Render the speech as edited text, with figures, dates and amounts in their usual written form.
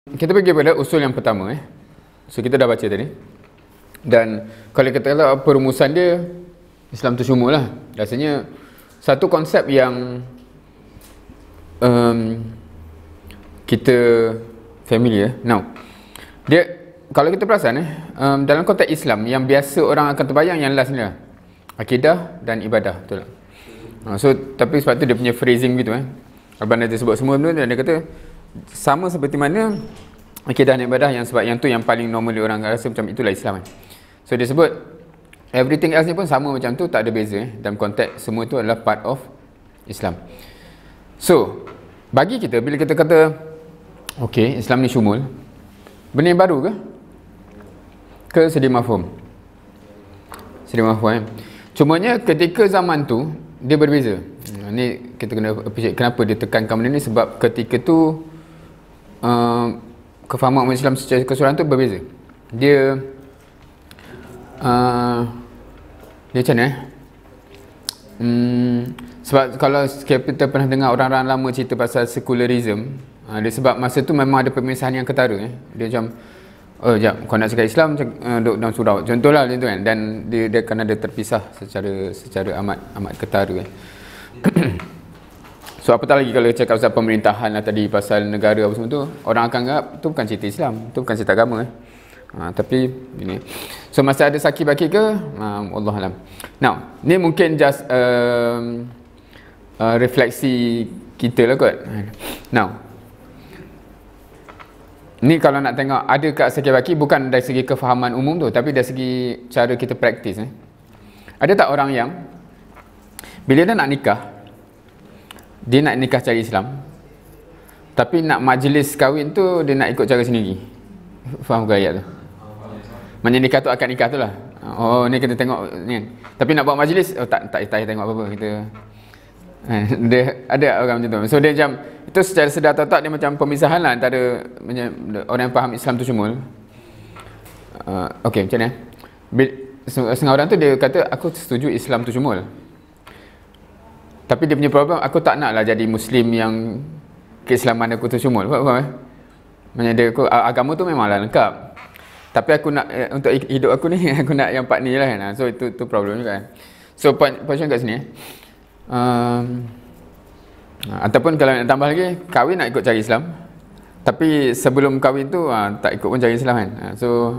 Kita pergi pada usul yang pertama. So kita dah baca tadi. Dan kalau kita kata perumusan dia, Islam tu syumul lah. Rasanya satu konsep yang kita familiar. Now, dia kalau kita perasan dalam konteks Islam yang biasa orang akan terbayang yang last ni lah, akidah dan ibadah, betul tak? So tapi sebab tu dia punya phrasing gitu Abang nanti sebut semua benda dia kata sama seperti mana akidah dan ibadah, yang sebab yang tu yang paling normal orang rasa macam itulah Islam So dia sebut everything else ni pun sama macam tu, tak ada beza dalam konteks semua tu adalah part of Islam. So bagi kita bila kita kata okey, Islam ni syumul, benda yang baru ke sedia mafhum? Sedia mafhum Cumanya ketika zaman tu dia berbeza. Ni kita kena appreciate kenapa dia tekankan benda ni, sebab ketika tu kefahaman umat Islam secara keseluruhan tu berbeza. Dia macam mana sebab kalau kita pernah dengar orang-orang lama cerita pasal secularism, dia sebab masa tu memang ada pemisahan yang ketara dia macam jap, kau nak cakap Islam duduk dalam surau contohlah macam tu kan, dan dia akan ada terpisah secara amat ketara So apatah lagi kalau cakap pasal pemerintahan lah tadi, pasal negara apa semua tu, orang akan anggap tu bukan cerita Islam, tu bukan cerita agama tapi ini. So masa ada saki baki ke? Allah alam. Now, ni mungkin just refleksi kita lah kot. Now, ni kalau nak tengok ada kat saki baki bukan dari segi kefahaman umum tu, tapi dari segi cara kita praktis Ada tak orang yang bila dia nak nikah, dia nak nikah cara Islam, tapi nak majlis kahwin tu dia nak ikut cara sendiri? Faham ke ayat tu? Maknanya nikah tu akad nikah tu lah. Oh, ni kita tengok ni. Tapi nak buat majlis, tak tengok apa-apa kita. Dia ada orang macam tu. So dia macam itu secara sedar atau tak dia macam pemisahan lah antara orang yang faham Islam tu syumul. Okey, macam ni. Setengah orang tu dia kata aku setuju Islam tu syumul. Tapi dia punya problem, aku tak nak lah jadi Muslim yang keislaman aku tu syumul. Faham? Maksudnya dia, agama tu memanglah lengkap, tapi aku nak untuk hidup aku ni aku nak yang part ni lah kan. So itu problem juga kan. So point kat sini ataupun kalau nak tambah lagi, kahwin nak ikut cara Islam, tapi sebelum kahwin tu tak ikut pun cara Islam kan. So